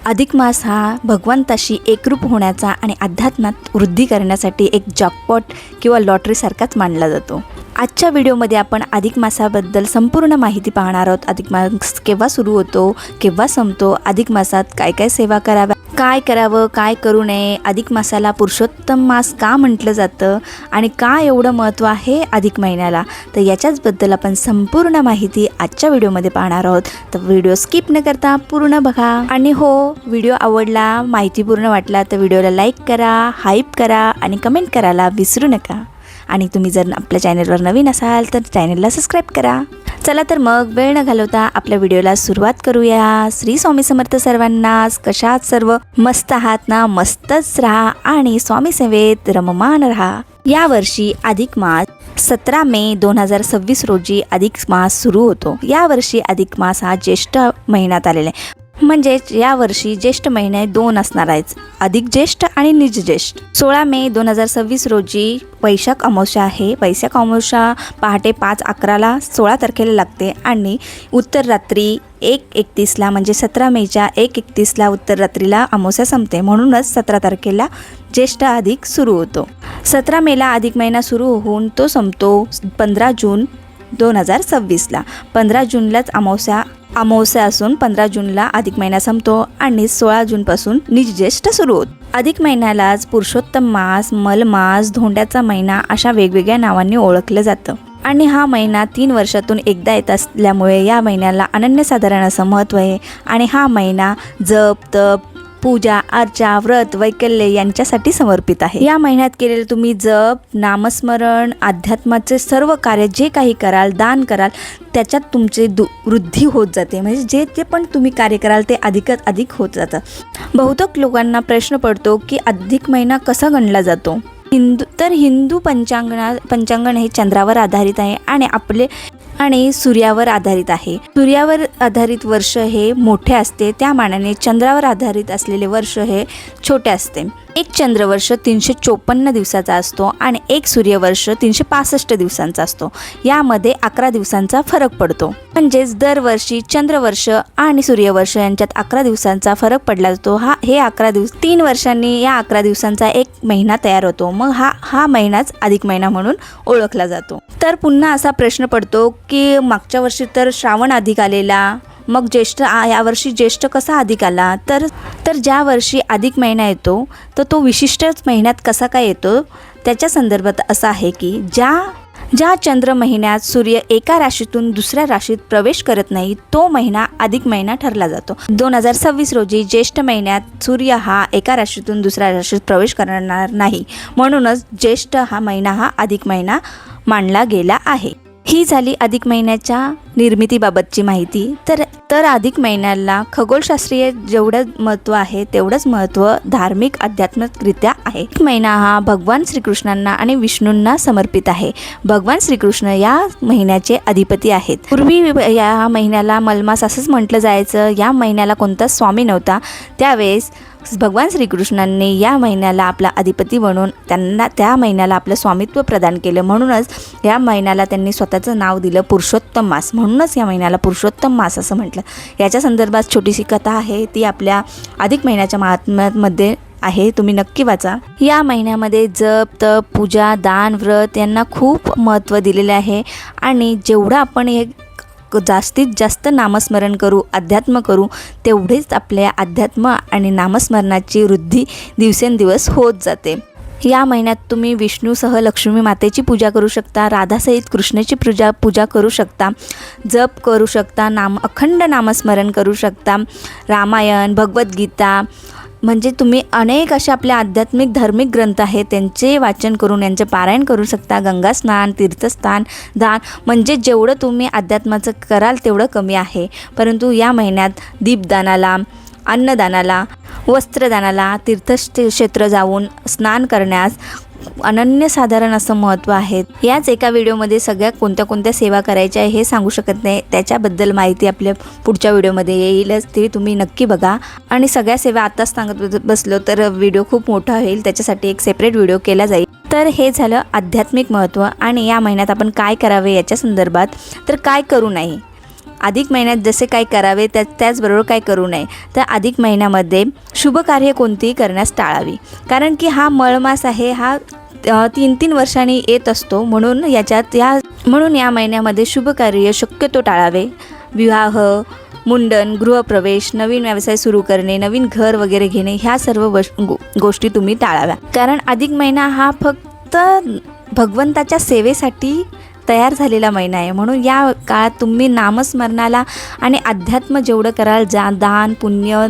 अधिक मास हा भगवंताशी एकरूप होण्याचा आणि अध्यात्मात वृद्धी करण्यासाठी एक जॉकपॉट किंवा लॉटरीसारखाच मानला जातो। आजच्या व्हिडिओमध्ये आपण अधिक मासाबद्दल संपूर्ण माहिती पाहणार आहोत। अधिक मास केव्हा सुरू होतो, केव्हा संपतो, अधिक मासात काय काय सेवा कराव्या, काय करावं, काय करू नये, अधिक मासाला पुरुषोत्तम मास का म्हटलं जातं आणि का एवढं महत्त्व आहे अधिक महिन्याला, तर याच्याचबद्दल आपण संपूर्ण माहिती आजच्या व्हिडिओमध्ये पाहणार आहोत। तर व्हिडिओ स्किप न करता पूर्ण बघा। आणि हो, व्हिडिओ आवडला, माहितीपूर्ण वाटला तर व्हिडिओला लाईक करा, हाईप करा आणि कमेंट करायला विसरू नका। आणि तुम्ही जर आपल्या चॅनलवर नवीन असाल तर चॅनलला सबस्क्राईब करा। चला तर मग वेळ न घालवता आपल्या व्हिडिओला सुरुवात करूया। श्री स्वामी समर्थ सर्वांनाच। कशात सर्व मस्त आहात ना? मस्तच राहा आणि स्वामी सेवेत रममान राहा। यावर्षी अधिक मास 17 मे 2026 रोजी अधिक मास सुरू होतो। यावर्षी अधिक मास हा ज्येष्ठ महिन्यात आलेला आहे, म्हणजेच यावर्षी ज्येष्ठ महिने 2 असणार आहेत, अधिक ज्येष्ठ आणि निज ज्येष्ठ। 16 मे 2026 रोजी वैशाख अमावस्या आहे। वैशाख अमावस्या पहाटे 5:11 16 तारखेला लागते आणि उत्तर रात्री 1:31 म्हणजे 17 मेच्या 1:31 उत्तर रात्रीला अमावस्या संपते। म्हणूनच 17 तारखेला ज्येष्ठ अधिक सुरू होतो। 17 मेला अधिक महिना सुरू होऊन तो संपतो 15 जून 2026 15 जूनलाच अमावस्या असून 15 जूनला अधिक महिना संपतो आणि 16 जूनपासून निज ज्येष्ठ सुरू होतो। अधिक महिन्यालाच पुरुषोत्तम मास, मलमास, धोंड्याचा महिना अशा वेगवेगळ्या नावांनी ओळखलं जातं। आणि हा महिना 3 वर्षातून एकदा येत असल्यामुळे या महिन्याला अनन्यसाधारण असं महत्त्व आहे। आणि हा महिना जप, तप, पूजा, अर्चा, व्रत, वैकल्य यांच्यासाठी समर्पित आहे। या महिन्यात केलेले तुम्ही जप, नामस्मरण, अध्यात्माचे सर्व कार्य जे काही कराल, दान कराल, त्याच्यात तुमचे वृद्धी होत जाते। म्हणजे जे पण तुम्ही कार्य कराल ते अधिकात अधिक होत जातं। बहुतेक लोकांना प्रश्न पडतो की अधिक महिना कसा गणला जातो। हिंदू पंचांगण हे चंद्रावर आधारित आहे आणि सूर्यावर आधारित आहे। सूर्यावर आधारित वर्ष हे मोठे असते, त्या मानाने चंद्रावर आधारित असलेले वर्ष हे छोटे असते। एक चंद्रवर्ष 354 दिवसाचा असतो आणि एक सूर्यवर्ष 365 दिवसांचा असतो। यामध्ये 11 दिवसांचा फरक पडतो। म्हणजेच दरवर्षी चंद्रवर्ष आणि सूर्यवर्ष यांच्यात 11 दिवसांचा फरक पडला जातो। हे 11 दिवस 3 वर्षांनी या 11 दिवसांचा एक महिना तयार होतो। मग हा महिनाच अधिक महिना म्हणून ओळखला जातो। तर पुन्हा असा प्रश्न पडतो की मागच्या वर्षी तर श्रावण अधिक आलेला, मग ज्येष्ठ यावर्षी ज्येष्ठ कसा अधिक आला? तर ज्या वर्षी अधिक महिना येतो तर तो विशिष्टच महिन्यात कसा काय येतो, त्याच्या संदर्भात असं आहे की ज्या चंद्र महिन्यात सूर्य एका राशीतून दुसऱ्या राशीत प्रवेश करत नाही तो महिना अधिक महिना ठरला जातो। 2026 रोजी ज्येष्ठ महिन्यात सूर्य हा एका राशीतून दुसऱ्या राशीत प्रवेश करणार नाही, म्हणूनच ज्येष्ठ हा महिना हा अधिक महिना मानला गेला आहे। ही झाली अधिक महिन्याच्या निर्मितीबाबतची माहिती। तर अधिक महिन्याला खगोलशास्त्रीय जेवढं महत्त्व आहे तेवढंच महत्त्व धार्मिक आध्यात्मिकरित्या आहे। अधिक महिना हा भगवान श्रीकृष्णांना आणि विष्णूंना समर्पित आहे। भगवान श्रीकृष्ण या महिन्याचे अधिपती आहेत। पूर्वी या महिन्याला मलमास असंच म्हटलं जायचं। या महिन्याला कोणताच स्वामी नव्हता, त्यावेळेस भगवान श्रीकृष्णांनी या महिन्याला आपला अधिपती बनवून त्या महिन्याला आपलं स्वामित्व प्रदान केलं। म्हणूनच या महिन्याला त्यांनी स्वतःचं नाव दिलं पुरुषोत्तम मास। म्हणूनच या महिन्याला पुरुषोत्तम मास असं म्हटलं। याच्या संदर्भात छोटीशी कथा आहे, ती आपल्या अधिक महिन्याच्या महात्म्यामध्ये आहे, तुम्ही नक्की वाचा। या महिन्यामध्ये जप, तप, पूजा, दान, व्रत यांना खूप महत्त्व दिलेले आहे। आणि जेवढं आपण हे जास्तीत जास्त नामस्मरण करू, अध्यात्म करू, तेवढेच आपल्या अध्यात्म आणि नामस्मरणाची वृद्धी दिवसेंदिवस होत जाते। या महिन्यात तुम्ही विष्णूसह लक्ष्मी मातेची पूजा करू शकता, राधासहित कृष्णाची पूजा करू शकता, जप करू शकता, अखंड नामस्मरण करू शकता, रामायण, भगवद्गीता, म्हणजे तुम्ही अनेक असे आपले आध्यात्मिक धार्मिक ग्रंथ आहेत त्यांचे वाचन करून यांचे पारायण करू शकता। गंगा स्नान, तीर्थस्थान, दान, म्हणजे जेवढं तुम्ही अध्यात्माचं कराल तेवढं कमी आहे। परंतु या महिन्यात दीपदानाला, अन्नदानाला, वस्त्रदानाला, तीर्थक्षेत्र जाऊन स्नान करण्यास अनन्यसाधारण असं महत्त्व आहे। याच एका व्हिडिओमध्ये सगळ्या कोणत्या सेवा करायच्या आहे हे सांगू शकत नाही, त्याच्याबद्दल माहिती आपल्या पुढच्या व्हिडिओमध्ये येईलच, ते तुम्ही नक्की बघा। आणि सगळ्या सेवा आत्ताच सांगत बसलो तर व्हिडिओ खूप मोठा होईल, त्याच्यासाठी एक सेपरेट व्हिडिओ केला जाईल। तर हे झालं आध्यात्मिक महत्त्व। आणि या महिन्यात आपण काय करावे याच्या संदर्भात, तर काय करू नये अधिक महिन्यात जसे काय करावे त्याचबरोबर काय करू नये. तर अधिक महिन्यामध्ये शुभ कार्य कोणतीही करण्यास टाळावी, कारण की हा मळमास आहे, हा 3-3 वर्षांनी येत असतो. म्हणून या महिन्यामध्ये शुभ कार्य शक्यतो टाळावे. विवाह, मुंडन, गृहप्रवेश, नवीन व्यवसाय सुरू करणे, नवीन घर वगैरे घेणे, ह्या सर्व गोष्टी तुम्ही टाळाव्या. कारण अधिक महिना हा फक्त भगवंताच्या सेवेसाठी तयार झालेला महिना आहे. म्हणून या काळात तुम्ही नामस्मरणाला आणि अध्यात्म जेवढं कराल, दान, पुण्य,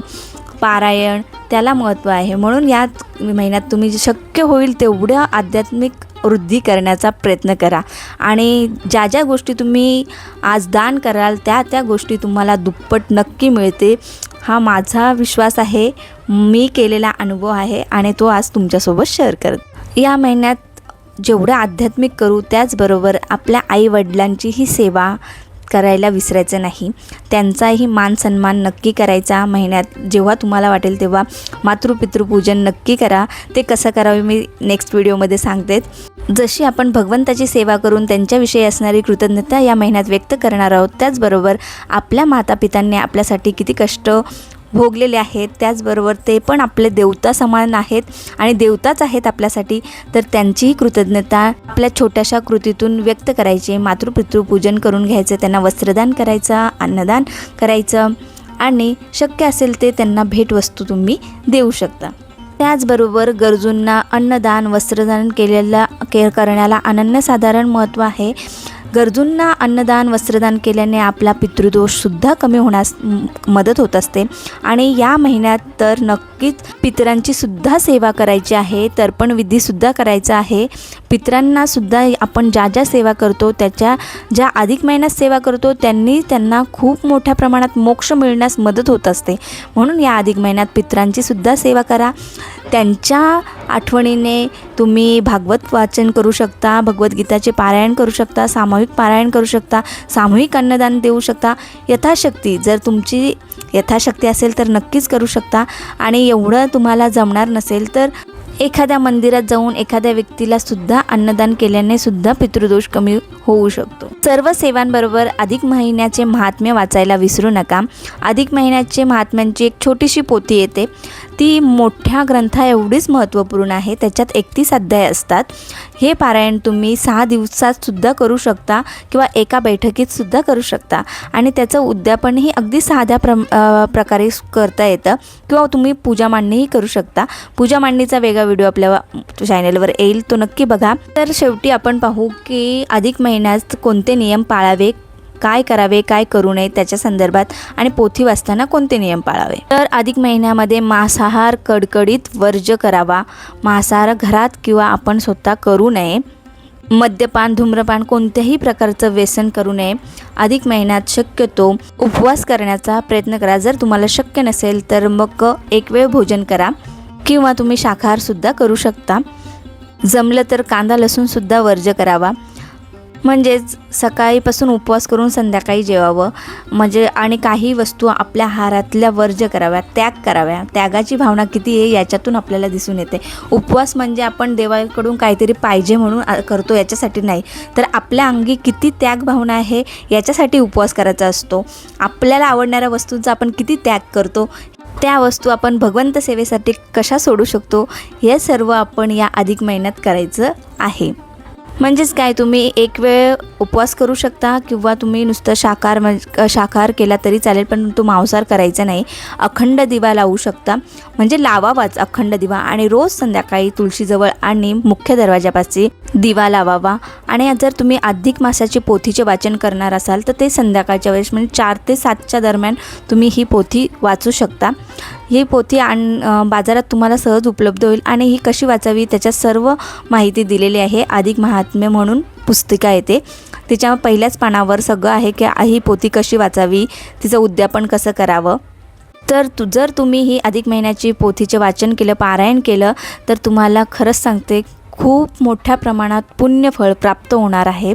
पारायण, त्याला महत्त्व आहे. म्हणून या महिन्यात तुम्ही शक्य होईल तेवढ्या आध्यात्मिक वृद्धी करण्याचा प्रयत्न करा. आणि ज्या ज्या गोष्टी तुम्ही आज दान कराल त्या गोष्टी तुम्हाला दुप्पट नक्की मिळते. हा माझा विश्वास आहे, मी केलेला अनुभव आहे आणि तो आज तुमच्यासोबत शेअर करत. या महिन्यात जेवढं आध्यात्मिक करू त्याचबरोबर आपल्या आईवडिलांचीही सेवा करायला विसरायचं नाही. त्यांचाही मान सन्मान नक्की करायचा. महिन्यात जेव्हा तुम्हाला वाटेल तेव्हा मातृपितृपूजन नक्की करा. ते कसं करावे मी नेक्स्ट व्हिडिओमध्ये सांगते. जशी आपण भगवंताची सेवा करून त्यांच्याविषयी असणारी कृतज्ञता या महिन्यात व्यक्त करणार आहोत, त्याचबरोबर आपल्या मातापितांनी आपल्यासाठी किती कष्ट भोगलेले आहेत, त्याचबरोबर ते पण आपले देवता समान आहेत आणि देवताच आहेत आपल्यासाठी. तर त्यांचीही कृतज्ञता आपल्या छोट्याशा कृतीतून व्यक्त करायची. मातृपितृपूजन करून घ्यायचं, त्यांना वस्त्रदान करायचं, अन्नदान करायचं आणि शक्य असेल ते त्यांना भेटवस्तू तुम्ही देऊ शकता. त्याचबरोबर गरजूंना अन्नदान, वस्त्रदान करण्याला अनन्यसाधारण महत्त्व आहे. गरजूंना अन्नदान, वस्त्रदान केल्याने आपला पितृदोषसुद्धा कमी होण्यास मदत होत असते. आणि या महिन्यात तर नक्कीच पितरांची सुद्धा सेवा करायची आहे, तर्पण विधीसुद्धा करायचा आहे. पितरांनासुद्धा आपण ज्या सेवा करतो, ज्या अधिक महिन्यात सेवा करतो त्यांना खूप मोठ्या प्रमाणात मोक्ष मिळण्यास मदत होत असते. म्हणून या अधिक महिन्यात पितरांची सुद्धा सेवा करा. त्यांच्या आठवणीने तुम्ही भागवत वाचन करू शकता, भगवद्गीताचे पारायण करू शकता, सामूहिक पारायण करू शकता, सामूहिक अन्नदान देऊ शकता. यथाशक्ती, जर तुमची यथाशक्ती असेल तर नक्कीच करू शकता. आणि एवढं तुम्हाला जमणार नसेल तर एखाद्या मंदिरात जाऊन एखाद्या व्यक्तीला सुद्धा अन्नदान केल्याने सुद्धा पितृदोष कमी होऊ शकतो. सर्व सेवांबरोबर अधिक महिन्याचे महात्म्य वाचायला विसरू नका. अधिक महिन्याचे महात्म्यांची एक छोटीशी पोथी येते, ती मोठ्या ग्रंथा एवढीच महत्त्वपूर्ण आहे. त्याच्यात 31 अध्याय असतात. हे पारायण तुम्ही 6 दिवसात सुद्धा करू शकता किंवा एका बैठकीत सुद्धा करू शकता. आणि त्याचं उद्यापनही अगदी साध्या प्रकारे करता येतं. किंवा तुम्ही पूजा मांडणीही करू शकता. पूजा मांडणीचा वेगळा व्हिडिओ आपल्या चॅनलवर येईल, तो नक्की बघा. तर शेवटी आपण पाहू की अधिक महिन्यात कोणते नियम पाळावे, काय करावे, काय करू नये त्याच्या संदर्भात, आणि पोथी वाचताना कोणते नियम पाळावे. तर अधिक महिन्यामध्ये मांसाहार कडकडीत वर्ज्य करावा. मांसाहार घरात किंवा आपण स्वतः करू नये. मद्यपान, धूम्रपान, कोणत्याही प्रकारचं व्यसन करू नये. अधिक महिन्यात शक्यतो उपवास करण्याचा प्रयत्न करा. जर तुम्हाला शक्य नसेल तर मग एक वेळ भोजन करा किंवा तुम्ही शाकाहारसुद्धा करू शकता. जमलं तर कांदा लसूणसुद्धा वर्ज्य करावा. म्हणजेच सकाळीपासून उपवास करून संध्याकाळी जेवावं. आणि काही वस्तू आपल्या आहारातल्या वर्ज्य कराव्या, त्याग कराव्या. त्यागाची भावना किती आहे याच्यातून आपल्याला दिसून येते. उपवास म्हणजे आपण देवाकडून काहीतरी पाहिजे म्हणून करतो याच्यासाठी नाही, तर आपल्या अंगी किती त्याग भावना आहे याच्यासाठी उपवास करायचा असतो. आपल्याला आवडणाऱ्या वस्तूंचा आपण किती त्याग करतो, त्या वस्तू आपण भगवंत सेवेसाठी कशा सोडू शकतो, हे सर्व आपण या अधिक महिन्यात करायचं आहे. म्हणजेच काय, तुम्ही एक वेळ उपवास करू शकता किंवा तुम्ही नुसतं शाकाहार केला तरी चालेल, पण तो मांसाहार करायचा नाही. अखंड दिवा लावू शकता, म्हणजे लावावाच अखंड दिवा. आणि रोज संध्याकाळी तुळशीजवळ आणि मुख्य दरवाजापाशी दिवा लावावा. आणि जर तुम्ही अधिक मासाची पोथीचे वाचन करणार असाल तर ते संध्याकाळच्या वेळेस म्हणजे 4 ते 7च्या दरम्यान तुम्ही ही पोथी वाचू शकता. ही पोथी बाजारात तुम्हाला सहज उपलब्ध होईल. आणि ही कशी वाचावी त्याच्यात सर्व माहिती दिलेली आहे. अधिक महात्म्य म्हणून पुस्तिका येते, तिच्या पहिल्याच पानावर सगळं आहे की ही पोथी कशी वाचावी, तिचं उद्यापन कसं करावं. तर जर तुम्ही ही अधिक महिन्याची पोथीचे वाचन केलं, पारायण केलं, तर तुम्हाला खरंच सांगते खूप मोठ्या प्रमाणात पुण्यफळ प्राप्त होणार आहे.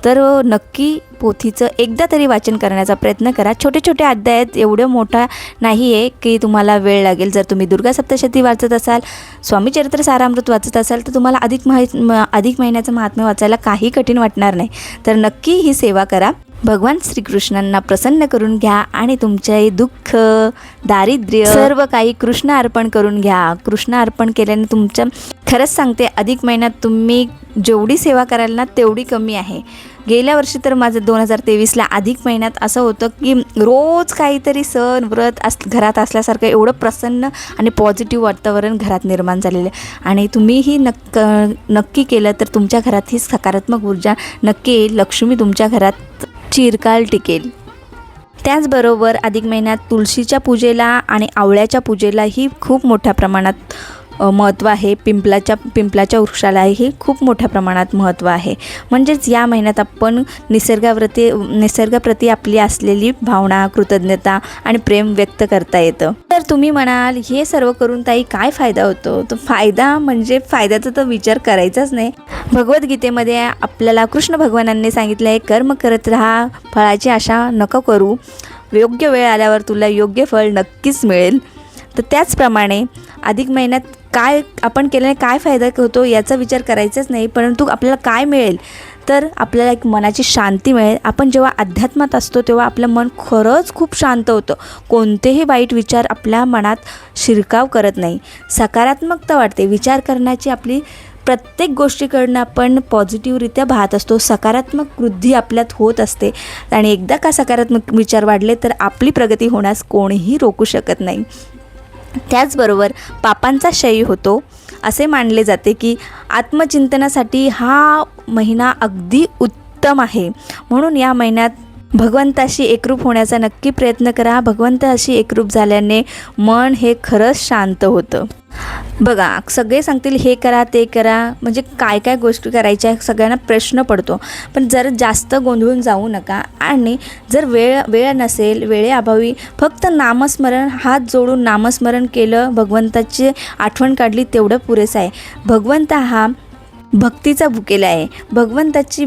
तर नक्की पोथीचं एकदा तरी वाचन करण्याचा प्रयत्न करा. छोटे छोटे अध्याय आहेत, एवढं मोठा नाही आहे की तुम्हाला वेळ लागेल. जर तुम्ही दुर्गा सप्तशती वाचत असाल, स्वामी चरित्र सारामृत वाचत असाल, तर तुम्हाला अधिक महिन्याचं महात्म्य वाचायला काही कठीण वाटणार नाही. तर नक्की ही सेवा करा. भगवान श्रीकृष्णांना प्रसन्न करून घ्या आणि तुमचे दुःख, दारिद्र्य सर्व काही कृष्ण अर्पण करून घ्या. कृष्ण अर्पण केल्याने तुमच्या खरंच सांगते अधिक महिन्यात तुम्ही जेवढी सेवा कराल ना तेवढी कमी आहे. गेल्या वर्षी तर माझं 2023ला अधिक महिन्यात असं होतं की रोज काहीतरी सण व्रत घरात असल्यासारखं एवढं प्रसन्न आणि पॉझिटिव्ह वातावरण घरात निर्माण झालेलं आहे. आणि तुम्हीही नक्की केलं तर तुमच्या घरात ही सकारात्मक ऊर्जा नक्की येईल. लक्ष्मी तुमच्या घरात चिरकाल टिकेल. त्याचबरोबर अधिक महिन्यात तुळशीच्या पूजेला आणि आवळ्याच्या पूजेलाही खूप मोठ्या प्रमाणात महत्त्व आहे. पिंपलाच्या वृक्षालाही खूप मोठ्या प्रमाणात महत्त्व आहे. म्हणजेच या महिन्यात आपण निसर्गाप्रती आपली असलेली भावना, कृतज्ञता आणि प्रेम व्यक्त करता येतं. तर तुम्ही म्हणाल हे सर्व करून ताई काय फायदा होतो? तर फायदा म्हणजे फायद्याचा तर विचार करायचाच नाही. भगवद्गीतेमध्ये आपल्याला कृष्ण भगवानांनी सांगितलं आहे, कर्म करत राहा, फळाची आशा नको करू, योग्य वेळ आल्यावर तुला योग्य फळ नक्कीच मिळेल. तर त्याचप्रमाणे अधिक महिन्यात काय आपण केल्याने काय फायदा होतो याचा विचार करायचाच नाही, परंतु आपल्याला काय मिळेल तर आपल्याला एक मनाची शांती मिळेल. आपण जेव्हा अध्यात्मात असतो तेव्हा आपलं मन खरंच खूप शांत होतं. कोणतेही वाईट विचार आपल्या मनात शिरकाव करत नाही. सकारात्मकता वाटते. विचार करण्याची आपली प्रत्येक गोष्टीकडनं आपण पॉझिटिव्हरित्या पाहत असतो. सकारात्मक वृद्धी आपल्यात होत असते आणि एकदा का सकारात्मक विचार वाढले तर आपली प्रगती होण्यास कोणीही रोखू शकत नाही. त्याचबरोबर पापांचा क्षय होतो. असे मानले जाते की आत्मचिंतनासाठी हा महिना अगदी उत्तम आहे. म्हणून या महिन्यात भगवंताशी एकरूप होण्याचा नक्की प्रयत्न करा. भगवंताशी एकरूप झाल्याने मन हे खरंच शांत होतं. बघा, सगळे सांगतील हे करा ते करा, म्हणजे काय काय गोष्टी करायच्या सगळ्यांना प्रश्न पडतो. पण जर जास्त गोंधळून जाऊ नका आणि जर वेळ नसेल, वेळेअभावी फक्त नामस्मरण, हात जोडून नामस्मरण केलं, भगवंताची आठवण काढली तेवढं पुरेसं आहे. भगवंत हा भक्तीचा भुकेला आहे. भगवंताची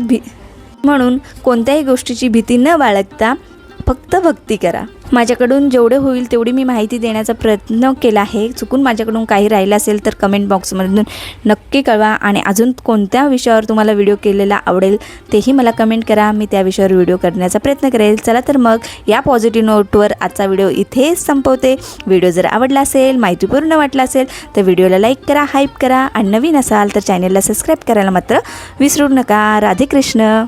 म्हणून कोणत्याही गोष्टीची भीती न बाळगता फक्त भक्ती करा. माझ्याकडून जेवढे होईल तेवढी मी माहिती देण्याचा प्रयत्न केला आहे. चुकून माझ्याकडून काही राहिलं असेल तर कमेंट बॉक्समधून नक्की कळवा. आणि अजून कोणत्या विषयावर तुम्हाला व्हिडिओ केलेला आवडेल तेही मला कमेंट करा. मी त्या विषयावर व्हिडिओ करण्याचा प्रयत्न करेल. चला तर मग या पॉझिटिव्ह नोटवर आजचा व्हिडिओ इथेच संपवते. व्हिडिओ जर आवडला असेल, माहितीपूर्ण वाटला असेल तर व्हिडिओला लाईक करा, हाईप करा आणि नवीन असाल तर चॅनलला सबस्क्राईब करायला मात्र विसरू नका. राधे कृष्ण.